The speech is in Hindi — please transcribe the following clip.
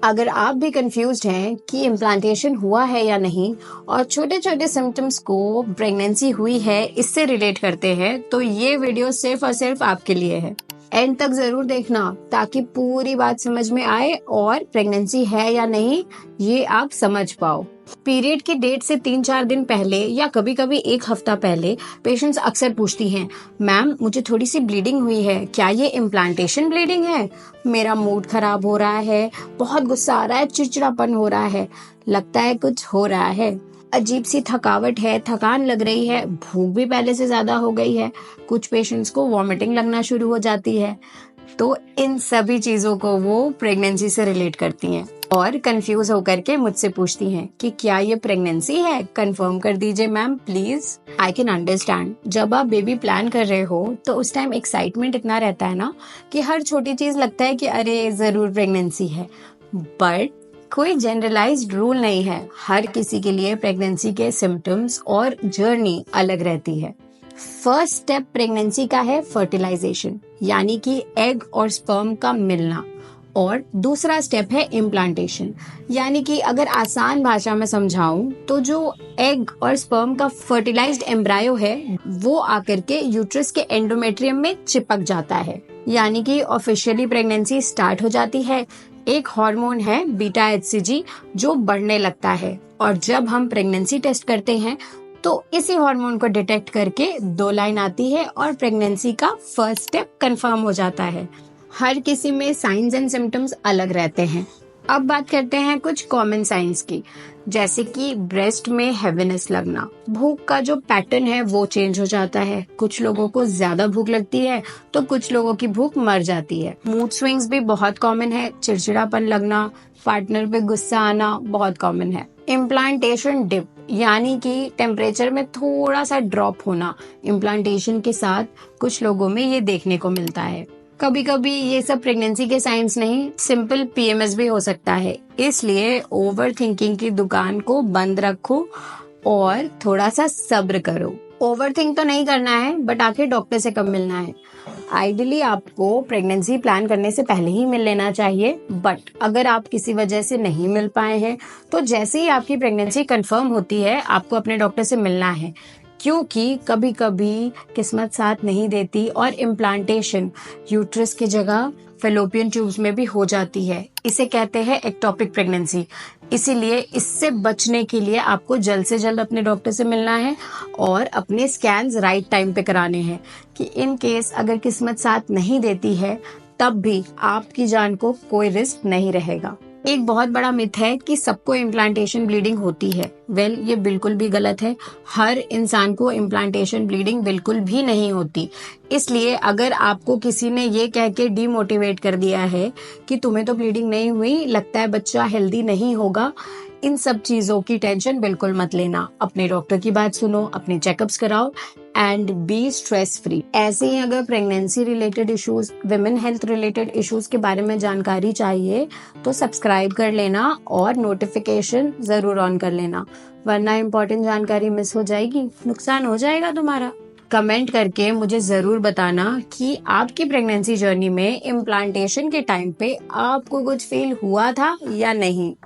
अगर आप भी कंफ्यूज्ड हैं कि इम्प्लांटेशन हुआ है या नहीं और छोटे छोटे सिम्टम्स को प्रेगनेंसी हुई है इससे रिलेट करते हैं, तो ये वीडियो सिर्फ और सिर्फ आपके लिए है। एंड तक जरूर देखना ताकि पूरी बात समझ में आए और प्रेगनेंसी है या नहीं ये आप समझ पाओ। पीरियड की डेट से 3-4 दिन पहले या कभी कभी 1 हफ्ता पहले पेशेंट्स अक्सर पूछती हैं, मैम मुझे थोड़ी सी ब्लीडिंग हुई है, क्या ये इम्प्लांटेशन ब्लीडिंग है? मेरा मूड खराब हो रहा है, बहुत गुस्सा आ रहा है, चिड़चिड़ापन हो रहा है, लगता है कुछ हो रहा है, अजीब सी थकावट है, थकान लग रही है, भूख भी पहले से ज्यादा हो गई है, कुछ पेशेंट्स को वॉमिटिंग लगना शुरू हो जाती है। तो इन सभी चीजों को वो प्रेगनेंसी से रिलेट करती हैं और कंफ्यूज होकर के मुझसे पूछती हैं कि क्या ये प्रेगनेंसी है, कंफर्म कर दीजिए ma'am please. I can understand, जब आप बेबी प्लान कर रहे हो तो उस टाइम एक्साइटमेंट इतना रहता है ना कि हर छोटी चीज लगता है कि अरे जरूर प्रेगनेंसी है। बट कोई जनरलाइज्ड रूल नहीं है, हर किसी के लिए प्रेगनेंसी के सिम्टम्स और जर्नी अलग रहती है। फर्स्ट स्टेप प्रेगनेंसी का है फर्टिलाइजेशन, यानी कि एग और स्पर्म का मिलना, और दूसरा स्टेप है इम्प्लांटेशन, यानी कि अगर आसान भाषा में समझाऊं तो जो एग और स्पर्म का फर्टिलाइज्ड एम्ब्रायो है वो आकर के यूट्रस के एंडोमेट्रियम में चिपक जाता है, यानी कि ऑफिशियली प्रेगनेंसी स्टार्ट हो जाती है। एक हार्मोन है बीटा HCG जो बढ़ने लगता है, और जब हम प्रेगनेंसी टेस्ट करते हैं तो इसी हार्मोन को डिटेक्ट करके 2 लाइन आती है और प्रेगनेंसी का फर्स्ट स्टेप कंफर्म हो जाता है। हर किसी में साइंस एंड सिम्टम्स अलग रहते हैं। अब बात करते हैं कुछ कॉमन साइंस की, जैसे कि ब्रेस्ट में हेवीनेस लगना, भूख का जो पैटर्न है वो चेंज हो जाता है, कुछ लोगों को ज्यादा भूख लगती है तो कुछ लोगों की भूख मर जाती है। मूड स्विंग्स भी बहुत कॉमन है, चिड़चिड़ापन लगना, पार्टनर पे गुस्सा आना बहुत कॉमन है। इम्प्लांटेशन डिप, यानी कि टेम्परेचर में थोड़ा सा ड्रॉप होना, इम्प्लांटेशन के साथ कुछ लोगों में ये देखने को मिलता है। कभी कभी ये सब प्रेगनेंसी के साइंस नहीं, सिंपल PMS भी हो सकता है, इसलिए ओवर थिंकिंग की दुकान को बंद रखो और थोड़ा सा सब्र करो। ओवर थिंक तो नहीं करना है, बट आखिर डॉक्टर से कब मिलना है? आइडियली आपको प्रेगनेंसी प्लान करने से पहले ही मिल लेना चाहिए, बट अगर आप किसी वजह से नहीं मिल पाए हैं तो जैसे ही आपकी प्रेगनेंसी कंफर्म होती है आपको अपने डॉक्टर से मिलना है, क्योंकि कभी कभी किस्मत साथ नहीं देती और इम्प्लांटेशन यूट्रस की जगह फेलोपियन ट्यूब्स में भी हो जाती है। इसे कहते हैं एक्टोपिक प्रेगनेंसी। इसीलिए इससे बचने के लिए आपको जल्द से जल्द अपने डॉक्टर से मिलना है और अपने स्कैन्स राइट टाइम पे कराने हैं, कि इन केस अगर किस्मत साथ नहीं देती है तब भी आपकी जान को कोई रिस्क नहीं रहेगा। एक बहुत बड़ा मिथ है कि सबको इम्प्लांटेशन ब्लीडिंग होती है। वेल, ये बिल्कुल भी गलत है। हर इंसान को इम्प्लांटेशन ब्लीडिंग बिल्कुल भी नहीं होती। इसलिए अगर आपको किसी ने ये कह के डीमोटिवेट कर दिया है कि तुम्हें तो ब्लीडिंग नहीं हुई, लगता है बच्चा हेल्दी नहीं होगा, इन सब चीजों की टेंशन बिल्कुल मत लेना। अपने डॉक्टर की बात सुनो, अपने चेकअप्स कराओ एंड बी स्ट्रेस फ्री। ऐसे ही अगर pregnancy related issues, women health related issues के बारे में जानकारी चाहिए तो सब्सक्राइब कर लेना और नोटिफिकेशन जरूर ऑन कर लेना, वरना इम्पोर्टेंट जानकारी मिस हो जाएगी, नुकसान हो जाएगा तुम्हारा। कमेंट करके मुझे जरूर बताना कि आपकी प्रेगनेंसी जर्नी में इम्प्लांटेशन के टाइम पे आपको कुछ फील हुआ था या नहीं।